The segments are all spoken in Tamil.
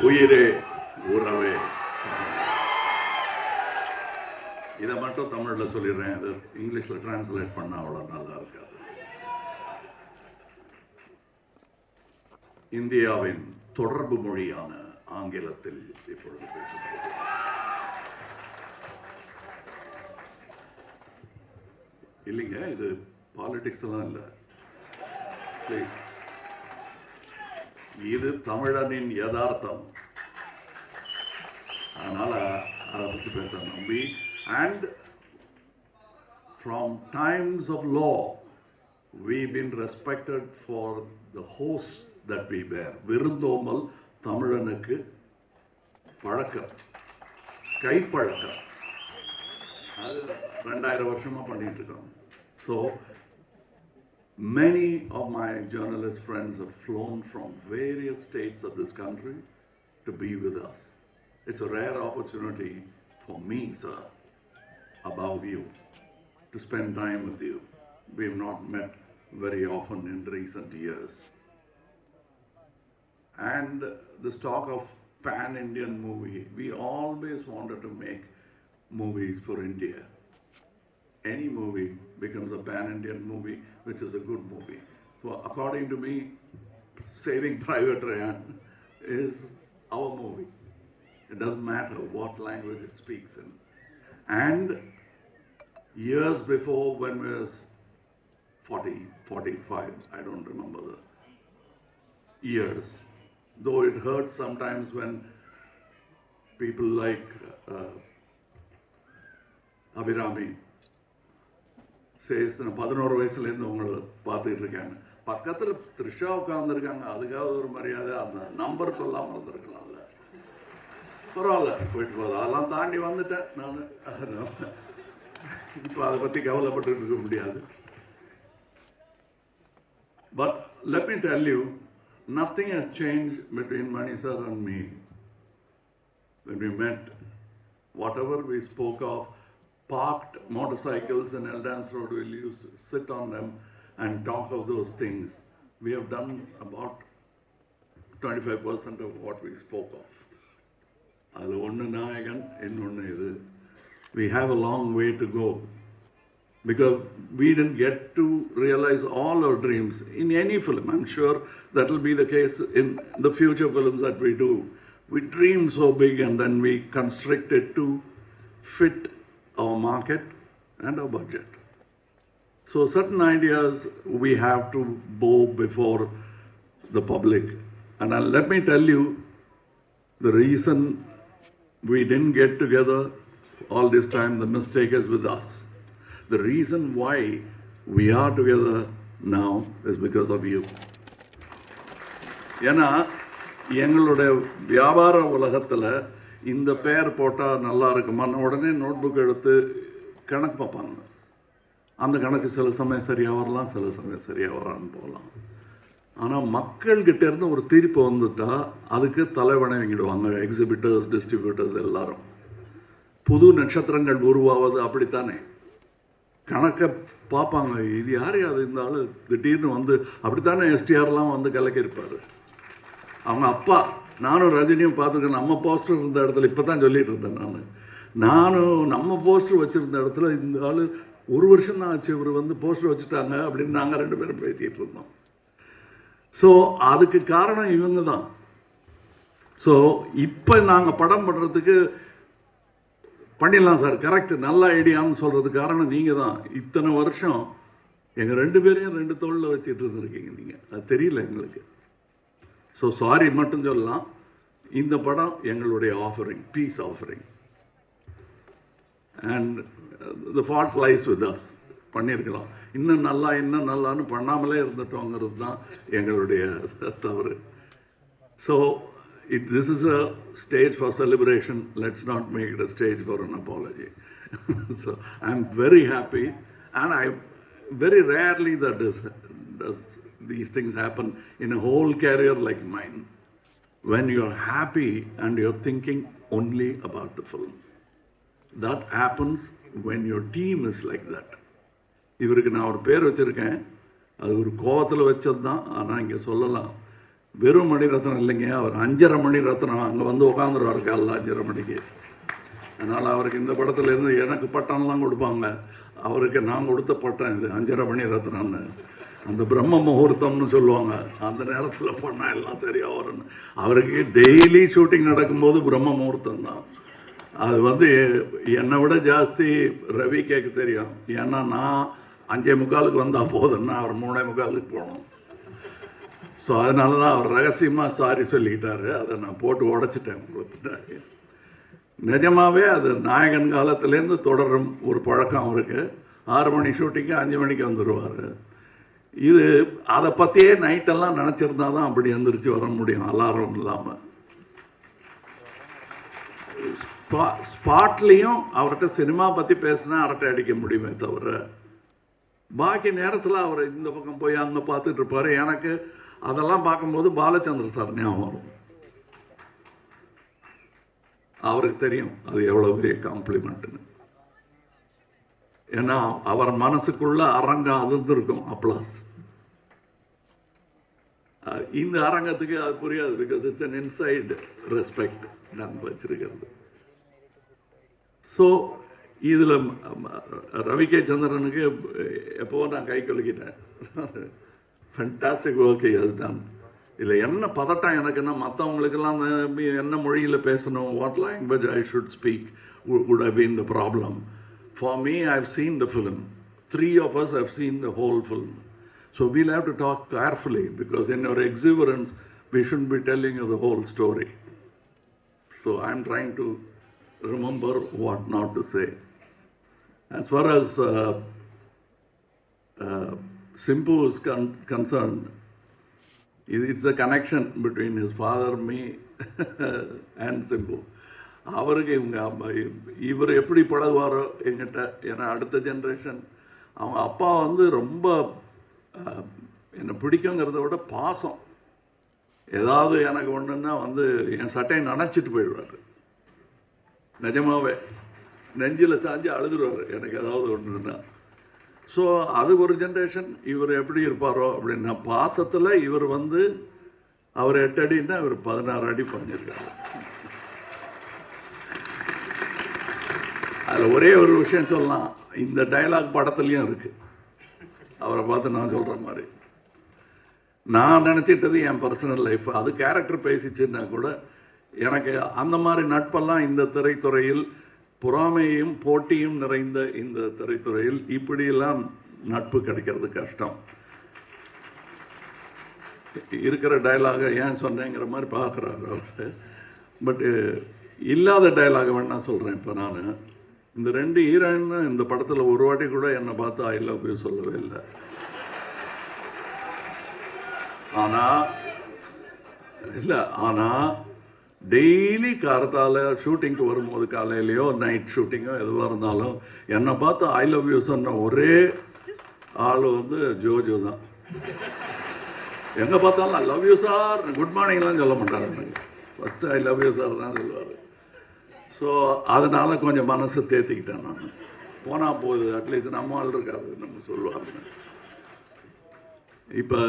உயிரே உறவே. இதை மட்டும் தமிழில் சொல்லிடுறேன், அது இங்கிலீஷில் டிரான்ஸ்லேட் பண்ண அவ்வளோ நல்லா இருக்காது. இந்தியாவின் தொடர்பு மொழியான ஆங்கிலத்தில் இப்பொழுது பேசப்படுகிறது. இல்லைங்க, இது பாலிடிக்ஸ் எல்லாம் இல்லை, பிளீஸ். இது தமிழனின் யதார்த்தம். அதனால அதை பற்றி பேச நம்பி. And from times of law, we've been respected for the host that we bear. விருந்தோமல் தமிழனுக்கு பழக்கம், கைப்பழக்கம், அது 2000 வருஷமா பண்ணிட்டு இருக்கோம். So many of my journalist friends have flown from various states of this country to be with us. It's a rare opportunity for me, sir, above you, to spend time with you. We have not met very often in recent years. And this talk of pan-Indian movie, we always wanted to make movies for India. Any movie becomes a pan-Indian movie, which is a good movie. So according to me, Saving Private Ryan is our movie. It doesn't matter what language it speaks in. And years before, when we was 40, 45, I don't remember the years, though it hurts sometimes when people like Abhirami says, 11 வயசுலேருந்து உங்களை பார்த்துட்டு இருக்காங்க, பக்கத்தில் த்ரிஷா உட்கார்ந்துருக்காங்க, அதுக்காக ஒரு மரியாதை, அந்த நம்பர் சொல்லாமல் இருந்திருக்கலாம்ல. பரவாயில்ல, போயிட்டு போகுது, அதெல்லாம் தாண்டி வந்துட்டேன் நான். இப்போ அதை பற்றி கவலைப்பட்டு இருக்க முடியாது. But let me tell you, nothing has changed between Mani sir and me. When we met, whatever we spoke of, parked motorcycles in Eldance Road, we used to sit on them and talk of those things. We have done about 25% of what we spoke of. அது ஒன்று நாயகன், இன்னொன்று இது. We have a long way to go because we didn't get to realize all our dreams in any film. I'm sure that will be the case in the future films that we do. We dream so big and then we constrict it to fit our market and our budget. So certain ideas we have to bow before the public. And let me tell you, the reason we didn't get together all this time, the mistake is with us. The reason why we are together now is because of you. ஏன்னா எங்களுடைய வியாபார உலகத்தில் இந்த பேர் போட்டால் நல்லா இருக்குமான்னு உடனே நோட்புக் எடுத்து கணக்கு பார்ப்பாங்க. அந்த கணக்கு சில சமயம் சரியாக வரலாம், சில சமயம் சரியாக வரான்னு போகலாம். ஆனால் மக்கள்கிட்ட இருந்து ஒரு தீர்ப்பு வந்துட்டா அதுக்கு தலைவணங்கிடுவாங்க எக்ஸிபிட்டர்ஸ், டிஸ்ட்ரிபியூட்டர்ஸ் எல்லாரும். புது நட்சத்திரங்கள் உருவாவது அப்படித்தானே, கணக்கை பார்ப்பாங்க, இது யார் அது இந்த ஆள் திடீர்னு வந்து, அப்படித்தானே எஸ்டிஆர்லாம் வந்து கலக்கியிருப்பார். அவங்க அப்பா, நானும் ரஜினியும் பார்த்துருக்கேன், நம்ம போஸ்டர் இருந்த இடத்துல, இப்போ தான் சொல்லிட்டு இருந்தேன் நானும் நம்ம போஸ்டர் வச்சுருந்த இடத்துல இந்த ஆள் 1 வருஷம் தான் ஆச்சு இவர் வந்து போஸ்டர் வச்சுட்டாங்க அப்படின்னு நாங்கள் 2 பேரும் பேசிகிட்டு இருந்தோம். ஸோ அதுக்கு காரணம் இவங்க தான். ஸோ இப்போ நாங்கள் படம் பண்ணுறதுக்கு பண்ணிடலாம் சார், கரெக்ட், நல்ல ஐடியான்னு சொல்கிறதுக்கு காரணம் நீங்கள் தான். இத்தனை வருஷம் எங்கள் 2 பேரையும் 2 தோளில் வச்சுட்டு இருந்துருக்கீங்க நீங்கள், அது தெரியல எங்களுக்கு. ஸோ சாரி மட்டும் சொல்லலாம். இந்த படம் எங்களுடைய offering, piece offering. And the fault lies with us. பண்ணியிருக்கலாம், இன்னும் நல்லான்னு பண்ணாமலே இருந்துட்டோங்கிறது தான் எங்களுடைய தவறு. So this is a stage for celebration. Let's not make it a stage for an apology. So I'm very happy, and I very rarely that does these things happen in a whole career like mine, when you're happy and you're thinking only about the film. That happens when your team is like that. இவருக்கு நான் ஒரு பேர் வச்சிருக்கேன், அது ஒரு கோவத்தில் வச்சது தான். ஆனால் இங்கே சொல்லலாம், வெறும் மணிரத்னம் இல்லைங்க, அவர் 5:30 மணி ரத்னம். அங்கே வந்து உட்காந்துருவார் காலைல 5:30 மணிக்கு. அதனால் அவருக்கு இந்த படத்துலேருந்து எனக்கு பட்டம்லாம் கொடுப்பாங்க, அவருக்கு நான் கொடுத்த பட்டம் இது 5:30 மணி ரத்னம்னு. அந்த பிரம்ம முகூர்த்தம்னு சொல்லுவாங்க, அந்த நேரத்தில் பண்ணால் எல்லாம் தெரியும் அவருன்னு. அவருக்கு டெய்லி ஷூட்டிங் நடக்கும்போது பிரம்ம முகூர்த்தம் தான். அது வந்து என்னை விட ஜாஸ்தி ரவி கேட்க தெரியும். ஏன்னா நான் 5:45 வந்தால் போதுன்னா அவர் 3:45 போகணும். ஸோ அதனால தான் அவர் ரகசியமாக சாரி சொல்லிக்கிட்டாரு. அதை நான் போட்டு உடைச்சிட்டேன் உங்களுக்கு. நிஜமாகவே அது நாயகன் காலத்துலேருந்து தொடரும் ஒரு பழக்கம் அவருக்கு. 6 மணி ஷூட்டிங்கு 5 மணிக்கு வந்துடுவார். இது அதை பற்றியே நைட்டெல்லாம் நினச்சிருந்தா தான் அப்படி எந்திரிச்சு வர முடியும், அலாரம் இல்லாமல். ஸ்பாட்லேயும் அவர்கிட்ட சினிமா பற்றி பேசினா அரட்டை அடிக்க முடியுமே தவிர, பாக்கி நேரத்தில் அவர் இந்த பக்கம் போய் அங்கே பார்த்துட்டு இருப்பார். எனக்கு அதெல்லாம் பார்க்கும்போது பாலச்சந்திர சார் ஞாபகம் வரும். அவருக்கு தெரியும் அது எவ்வளோ பெரிய காம்ப்ளிமெண்ட்டுன்னு. ஏன்னா அவர் மனசுக்குள்ள அரங்கம் அதிர்ந்திருக்கும், அப்ளாஸ். இந்த அரங்கத்துக்கு அது புரியாது, because it's an insight respect நான் வச்சிருக்கிறது. ஸோ இதில் ரவி கே சந்திரனுக்கு எப்போ நான் கை கொலுக்கிட்டேன். Fantastic work has done. இதில் என்ன பதட்டம் எனக்குன்னா, மற்றவங்களுக்கெல்லாம் என்ன மொழியில் பேசணும், what language I should speak would have been the problem. For me, I've seen the film. 3 of us have seen the whole film. So we'll have to talk carefully, because in our exuberance, we shouldn't be telling you the whole story. So I'm trying to remember what not to say. As far as Simbu is concerned, it's a connection between his father, me, and Simbu. அவருக்கு இவர் எப்படி பழகுவாரோ என்கிட்ட, ஏன்னா அடுத்த ஜென்ரேஷன். அவங்க அப்பா வந்து ரொம்ப என்னை பிடிக்குங்கிறத விட பாசம். ஏதாவது எனக்கு ஒன்றுன்னா வந்து என் சட்டையை நனைச்சிட்டு போயிடுவார். நிஜமாவே நெஞ்சில் சாஞ்சு அழுதுருவார் எனக்கு ஏதாவது ஒன்றுன்னா. ஸோ அது ஒரு ஜென்ரேஷன். இவர் எப்படி இருப்பாரோ அப்படின்னா, பாசத்தில் இவர் வந்து அவர் 8 அடின்னா இவர் 16 அடி பண்ணியிருக்காரு. அதில் ஒரே ஒரு விஷயம் சொல்லலாம், இந்த டைலாக் படத்துலையும் இருக்கு. அவரை பார்த்து நான் சொல்கிற மாதிரி நான் நினச்சிட்டது என் பர்சனல் லைஃப், அது கேரக்டர் பேசிச்சுன்னா கூட எனக்கு அந்த மாதிரி நட்பெல்லாம் இந்த திரைத்துறையில், பொறாமையும் போட்டியும் நிறைந்த இந்த திரைத்துறையில் இப்படியெல்லாம் நட்பு கிடைக்கிறது கஷ்டம். இருக்கிற டைலாக ஏன் சொன்னேங்கிற மாதிரி பார்க்குறாரு அவர். பட்டு இல்லாத டைலாக வேணா சொல்கிறேன். இப்போ நான் இந்த 2 ஹீரோயின் இந்த படத்தில் ஒரு வாட்டி கூட என்னை பார்த்து ஐ லவ் யூ சொல்லவே இல்லை. ஆனால் டெய்லி காரத்தால் ஷூட்டிங்க்கு வரும்போது, காலையிலையோ நைட் ஷூட்டிங்கோ எதுவாக இருந்தாலும் என்னை பார்த்து ஐ லவ் யூ சொன்ன ஒரே ஆள் வந்து ஜோஜோ தான். எங்கே பார்த்தாலும் I love you sir, good மார்னிங்லாம் சொல்ல மாட்டார். எனக்கு first I love you sir தான் சொல்லுவார். ஸோ அதனால் கொஞ்சம் மனசை தேர்த்திக்கிட்டேன் நான். போனால் போகுது, அட்லீஸ்ட் நம்ம ஆள் இருக்காது நம்ம சொல்லுவாங்க. இப்போ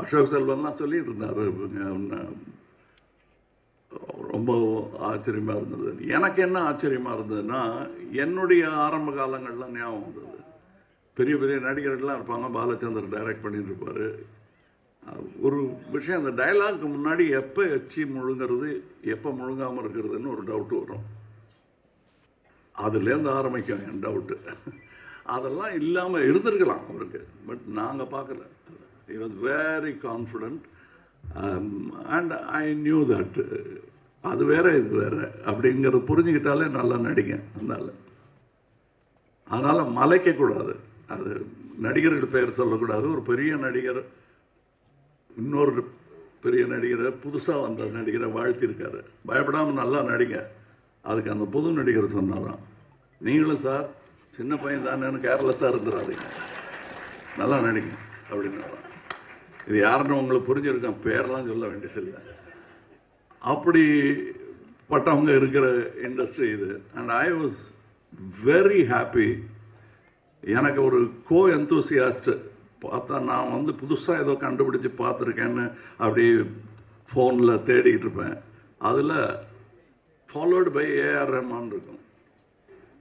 அசோக் செல்வன்லாம் சொல்லிட்டு இருந்தார், ரொம்ப ஆச்சரியமாக இருந்தது. எனக்கு என்ன ஆச்சரியமாக இருந்ததுன்னா, என்னுடைய ஆரம்ப காலங்கள்லாம் ஞாபகம் வந்தது. பெரிய பெரிய நடிகர்கள்லாம் இருப்பாங்க, பாலச்சந்தர் டைரக்ட் பண்ணிட்டு இருப்பார். ஒரு விஷயம், அந்த டைலாக்கு முன்னாடி எப்போ எச்சி முழுங்கிறது எப்போ முழுங்காமல் இருக்கிறதுன்னு ஒரு டவுட்டு வரும். அதுலேருந்து ஆரம்பிக்கும் என் டவுட்டு. அதெல்லாம் இல்லாமல் இருந்திருக்கலாம் அவருக்கு, பட் நாங்கள் பார்க்கல. he was very confident, and I knew that அது வேற இது வேற அப்படிங்கிறத புரிஞ்சுக்கிட்டாலே நல்லா நடிங்க. அதனால மலைக்கக்கூடாது. அது நடிகர்கள் பெயர் சொல்லக்கூடாது. ஒரு பெரிய நடிகர் இன்னொரு பெரிய நடிகரை, புதுசாக வந்த நடிகரை வாழ்த்திருக்காரு, பயப்படாமல் நல்லா நடிங்க. அதுக்கு அந்த புது நடிகர் சொன்னாராம், நீங்களும் சார் சின்ன பையன் தானேன்னு கேர்லெஸ்ஸாக இருந்துடாதீங்க, நல்லா நடிங்க அப்படின்னாராம். இது யாருன்னு உங்களுக்கு புரிஞ்சிருக்கேன், பேரெல்லாம் சொல்ல வேண்டியதில்லை. அப்படி பட்டவங்க இருக்கிற இண்டஸ்ட்ரி இது. And I was very happy. எனக்கு ஒரு கோ எந்தூசியாஸ்ட் பார்த்தா, நான் வந்து புதுசாக ஏதோ கண்டுபிடிச்சி பார்த்துருக்கேன்னு அப்படி ஃபோனில் தேடிக்கிட்டு இருப்பேன். அதில் ஃபாலோடு பை ஏஆர் ரஹ்மான் இருக்கும்.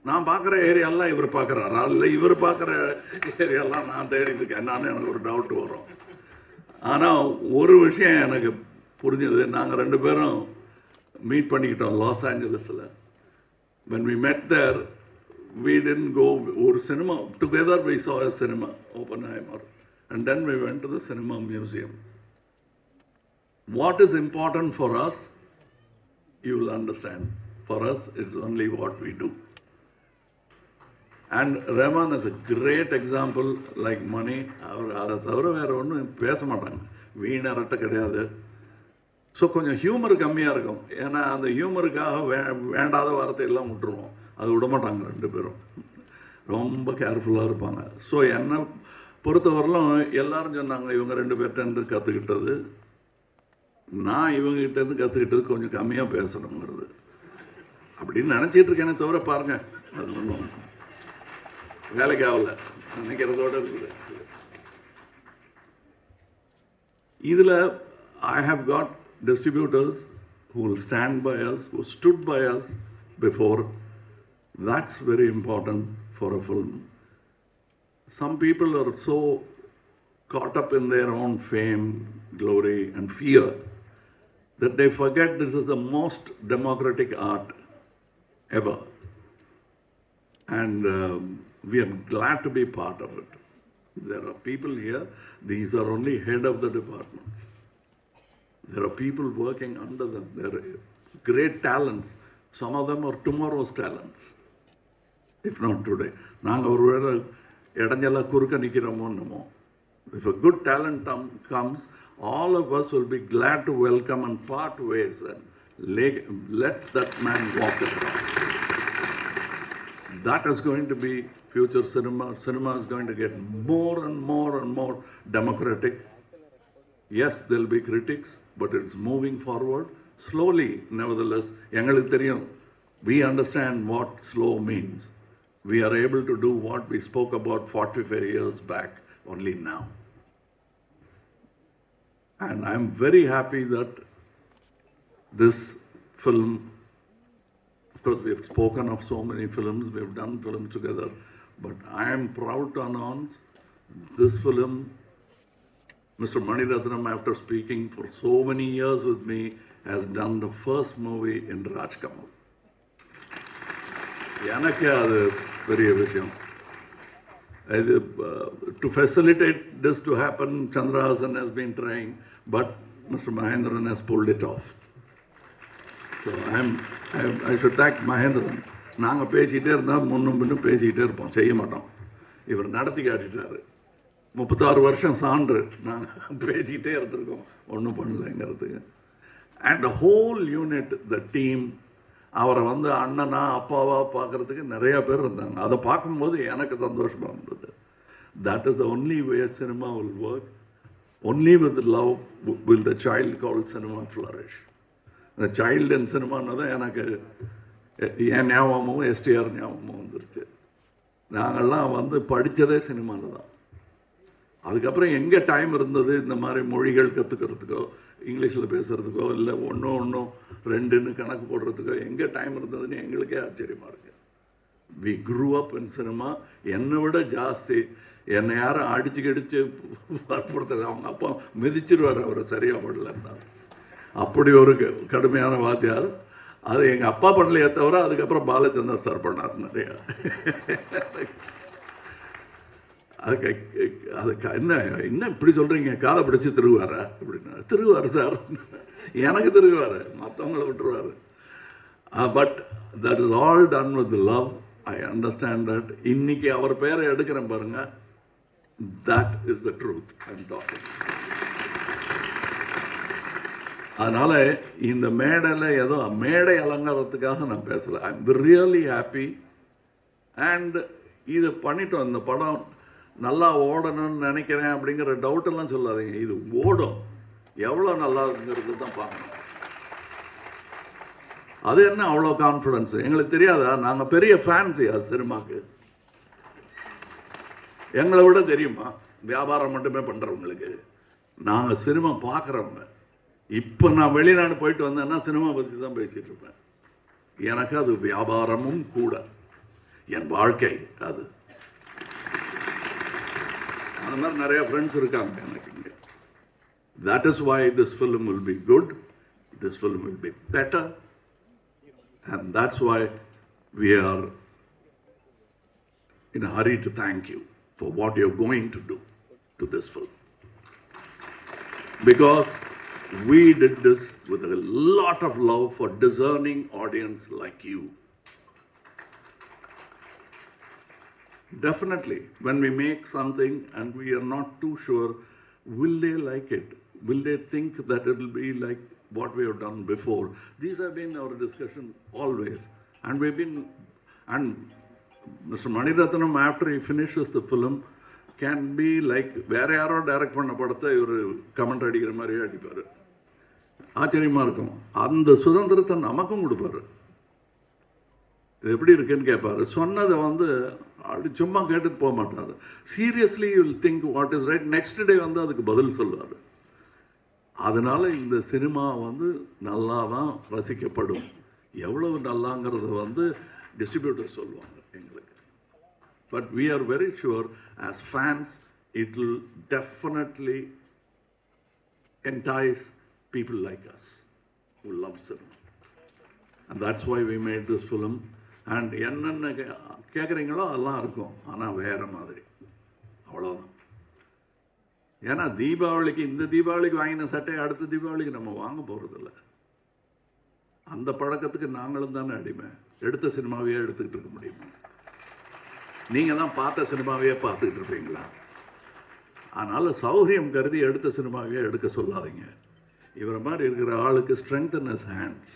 நான் பார்க்குற ஏரியாலாம் இவர் பார்க்குறாரா, இல்லை இவர் பார்க்குற ஏரியாலாம் நான் தேடிட்டு இருக்கேன். என்னன்னு எனக்கு ஒரு டவுட் வரும். ஆனால் ஒரு விஷயம் எனக்கு புரிஞ்சது, நாங்கள் 2 பேரும் மீட் பண்ணிக்கிட்டோம் லாஸ் ஏஞ்சலஸில். when we met there, we didn't go ஒரு cinema together. We saw a cinema, Oppenheimer, and then we went to the cinema museum. What is important for us, you will understand. For us, it's only what we do. And Rahman is a great example, like Mani. அதை தவிர வேற ஒன்றும் பேச மாட்டாங்க, வீணரட்ட கிடையாது. ஸோ கொஞ்சம் ஹியூமர் கம்மியாக இருக்கும். ஏன்னா அந்த ஹியூமருக்காக வேண்டாத வார்த்தை எல்லாம் விட்டுருவோம். அது விட மாட்டாங்க 2 பேரும், ரொம்ப கேர்ஃபுல்லாக இருப்பாங்க. ஸோ என்னை பொறுத்தவரையிலும் எல்லாரும் சொன்னாங்க இவங்க 2 பேர்கிட்ட கற்றுக்கிட்டது, நான் இவங்ககிட்டேருந்து கற்றுக்கிட்டது கொஞ்சம் கம்மியாக பேசணுங்கிறது அப்படின்னு நினச்சிட்டு இருக்கேனே தவிர பாருங்க, அது ஒன்றும் வேலைக்கு ஆகல நினைக்கிறதோட இருக்குது. இதில் I have got distributors who will stand by us, who stood by us before. That's very important for a film. Some people are so caught up in their own fame, glory and fear that they forget this is the most democratic art ever. And we are glad to be part of it. There are people here, these are only head of the departments. There are people working under them. There are great talents. Some of them are tomorrow's talents, if not today. நாங்கள் ஒரு வேளை இடைஞ்செல்லாம் குறுக்க நிற்கிறோமோ என்னமோ. If a good talent comes, all of us will be glad to welcome and part ways and let that man walk it. That is going to be future cinema. Cinema is going to get more and more and more democratic. Yes, there will be critics, but it's moving forward slowly. Nevertheless, எங்களுக்கு தெரியும், we understand what slow means. We are able to do what we spoke about 45 years back only now. And I'm very happy that this film, of course we have spoken of so many films, we have done films together, but I am proud to announce this film, Mr. Mani Ratnam, after speaking for so many years with me, has done the first movie in Rajkamal. எனக்கு அது பெரிய விஷயம். To facilitate this to happen, Chandra Hasan has been trying, but Mr. Mahendran has pulled it off. So I should thank Mahendran. நாங்கள் பேசிகிட்டே இருந்தால் முன்னும் பின்னும் பேசிக்கிட்டே இருப்போம், செய்ய மாட்டோம். இவர் நடத்தி காட்டிட்டாரு. 36 வருஷம் சான்று நாங்கள் பேசிக்கிட்டே இருந்திருக்கோம், ஒன்றும் பண்ணலைங்கிறதுக்கு. And the whole unit, the team, அவரை அண்ணனா அப்பாவா பார்க்கறதுக்கு நிறைய பேர் இருந்தாங்க. அதை பார்க்கும்போது எனக்கு சந்தோஷமாக இருந்தது. That is the only way cinema will work. Only with love will the child call cinema flourish. இந்த சைல்டு அண்ட் சினிமான்னு தான் எனக்கு என் ஞாபகமும் எஸ்டிஆர் ஞாபகமும் வந்துருச்சு. நாங்கள்லாம் படித்ததே சினிமாவில் தான். அதுக்கப்புறம் எங்கே டைம் இருந்தது இந்த மாதிரி மொழிகள் கற்றுக்கிறதுக்கோ, இங்கிலீஷில் பேசுகிறதுக்கோ, இல்லை ஒன்றும் 2ன்னு கணக்கு போடுறதுக்கோ எங்கே டைம் இருந்ததுன்னு எங்களுக்கே ஆச்சரியமாக இருக்கு. We grew up in cinema. என்னை விட ஜாஸ்தி என்னை யாரும் அடிச்சு கடிச்சு வற்புறுத்துறது. அவங்க அப்பா மிதிச்சிருவார் அவரை சரியாக பண்ணலன்னா. அப்படி ஒரு கடுமையான வாத்தியார். அது எங்கள் அப்பா பண்ணலையே தவிர அதுக்கப்புறம் பாலச்சந்தர் சார் பண்ணார் நிறையா. அதுக்கு என்ன இப்படி சொல்கிறீங்க, காதை பிடிச்சி திருவாரா அப்படின்னா, திருவார் சார், எனக்கு திருவார், மற்றவங்களை விட்டுருவார். But that is all done with love. I understand that. இன்னைக்கு அவர் பேரை எடுக்கிறேன் பாருங்க, that is the truth I am talking. அதனால இந்த மேடையில் ஏதோ மேடை அலங்காரத்துக்காக நான் பேசலை. I am really happy. And இது பண்ணிட்டோம். இந்த படம் நல்லா ஓடணும்னு நினைக்கிறேன் அப்படிங்கிற டவுட்டெல்லாம் சொல்லாதீங்க. இது ஓடும். எவ்வளோ நல்லா இருக்குங்கிறது தான் பார்க்கணும். அது என்ன அவ்வளோ கான்ஃபிடன்ஸ் எங்களுக்கு தெரியாதா? நாங்கள் பெரிய ஃபேன்ஸியா சினிமாக்கு? எங்களை விட தெரியுமா வியாபாரம் மட்டுமே பண்ணுறவங்களுக்கு? நாங்கள் சினிமா பார்க்குறவங்க. இப்போ நான் வெளிநாடு போயிட்டு வந்தேன்னா சினிமா பற்றி தான் பேசிட்டு இருப்பேன். எனக்கு அது வியாபாரமும் கூட, என் வாழ்க்கை அது. அந்த மாதிரி நிறைய ஃப்ரெண்ட்ஸ் இருக்காங்க எனக்கு இங்கே. That is why this film will be good, this film will be better, and that's why we are in a hurry to thank you for what you're going to do to this film. Because we did this with a lot of love for discerning audience like you. Definitely, when we make something and we are not too sure, will they like it? Will they think that it will be like what we have done before? These have been our discussion always. And we've been, and Mr. Maniratnam, after he finishes the film, can be like, வேற யாரோ டைரக்ட் பண்ண படத்தை இவர் கமெண்ட் அடிக்கிற மாதிரியே அடிப்பார். ஆச்சரியமா இருக்கும். அந்த சுதந்திரத்தை நமக்கும் கொடுப்பாரு. இது எப்படி இருக்குன்னு கேட்பாரு. சொன்னதை வந்து அப்படி சும்மா கேட்டுட்டு போக மாட்டாரு. Seriously you will think what is right. Next day வந்து அதுக்கு பதில் சொல்லுவார். அதனால இந்த சினிமா வந்து நல்லா தான் ரசிக்கப்படும். எவ்வளவு நல்லாங்கிறத வந்து டிஸ்ட்ரிபியூட்டர் சொல்லுவாங்க எங்களுக்கு. But we are very sure as fans it will definitely entice people like us who love cinema. And that's why we made this film. And என்னென்ன கேட்குறீங்களோ அதெல்லாம் இருக்கும், ஆனால் வேற மாதிரி, அவ்வளோதான். ஏன்னா தீபாவளிக்கு, இந்த தீபாவளிக்கு வாங்கின சட்டையை அடுத்த தீபாவளிக்கு நம்ம வாங்க போகிறதில்ல. அந்த பழக்கத்துக்கு நாங்களும் தானே அடிமை. எடுத்த சினிமாவையே எடுத்துக்கிட்டு இருக்க முடியுமா? நீங்கள் தான் பார்த்த சினிமாவையே பார்த்துக்கிட்டு இருப்பீங்களா? அதனால் சௌகரியம் கருதி எடுத்த சினிமாவையே எடுக்க சொல்லாதீங்க. இவரை மாதிரி இருக்கிற ஆளுக்கு strengthen his hands.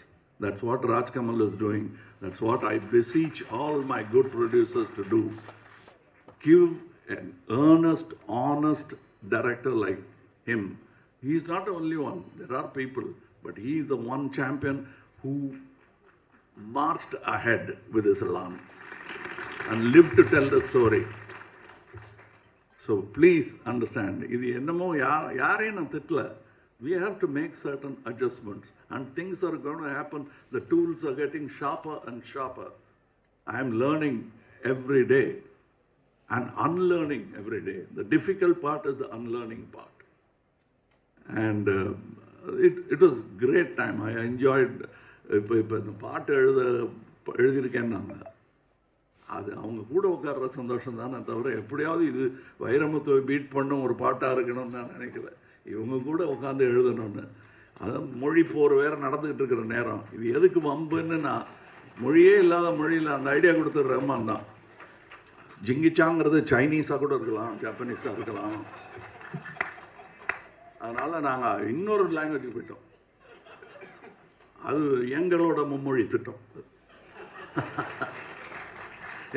That's what Raj Kamal is doing. That's what I beseech all my good producers to do. Give an earnest, honest director like him. He is not the only one. There are people. But he is the one champion who marched ahead with his lance and lived to tell the story. So please understand. இது என்னமோ யாரையும் நான் திட்டல. We have to make certain adjustments and things are going to happen. The tools are getting sharper and sharper. I am learning every day and unlearning every day. The difficult part is the unlearning part. And it was great time. I enjoyed. இப்போ இந்த பாட்டு எழுதியிருக்கேன்னு நாங்கள் அது அவங்க கூட உட்கார்ற சந்தோஷம் தானே தவிர எப்படியாவது இது வைரமுத்துவை பீட் பண்ணும் ஒரு பாட்டாக இருக்கணும்னு நான் நினைக்கிறேன். இவங்க கூட உட்காந்து எழுதணும்னு. அதான் மொழி போர் வேற நடந்துகிட்டு இருக்கிற நேரம். இது எதுக்கு வம்புன்னு நான் மொழியே இல்லாத மொழியில் அந்த ஐடியா கொடுத்தது ரஹ்மான் தான். ஜிங்கிச்சாங்கிறது சைனீஸாக கூட இருக்கலாம், ஜப்பனீஸாக இருக்கலாம். அதனால் நாங்கள் இன்னொரு லாங்குவேஜுக்கு போயிட்டோம். அது எங்களோட மும்மொழி திட்டம்.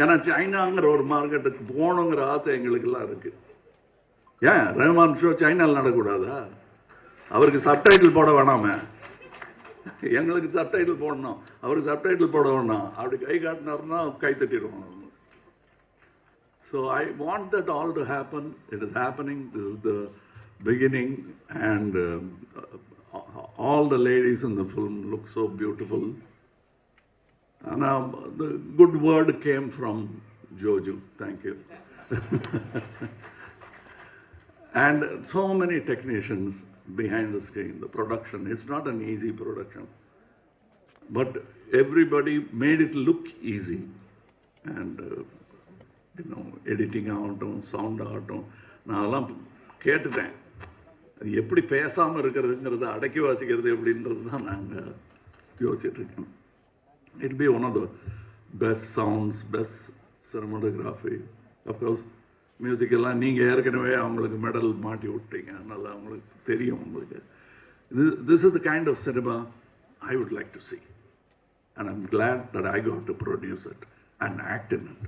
ஏன்னா சைனாங்கிற ஒரு மார்க்கெட்டுக்கு போகணுங்கிற ஆசை எங்களுக்கெல்லாம் இருக்குது. ஏன் ரஹ்மான் ஷோ சைனாவில் நடக்கூடாதா? அவருக்கு சப்டைட்டில் போட வேணாமே. எங்களுக்கு சப்டைட்டில் போடணும், அவருக்கு சப்டைட்டில் போட வேணாம். அப்படி கை காட்டினார்னா கை தட்டிடுவோம். So I want that all to happen. It is happening. This is the beginning. And all the ladies in the film look so beautiful. And the good word came from Joju. Thank you. And so many technicians behind the screen, the production. It's not an easy production. But everybody made it look easy. And, editing ஆகட்டும், சவுண்ட் ஆகட்டும், நான் எல்லாம் கேட்டுட்டேன். அது எப்படி பேசாமல் இருக்கிறதுங்கிறத அடக்கி வாசிக்கிறது எப்படின்றது தான் நாங்கள் யோசிச்சுட்ருக்கோம். It be one of the best sounds, best cinematography. Of course மியூசிக்கெல்லாம் நீங்கள் ஏற்கனவே அவங்களுக்கு மெடல் மாட்டி விட்டீங்க, அதனால் அவங்களுக்கு தெரியும். உங்களுக்கு this is the kind of cinema I would like to see. And I'm glad that I got to produce it and act in it.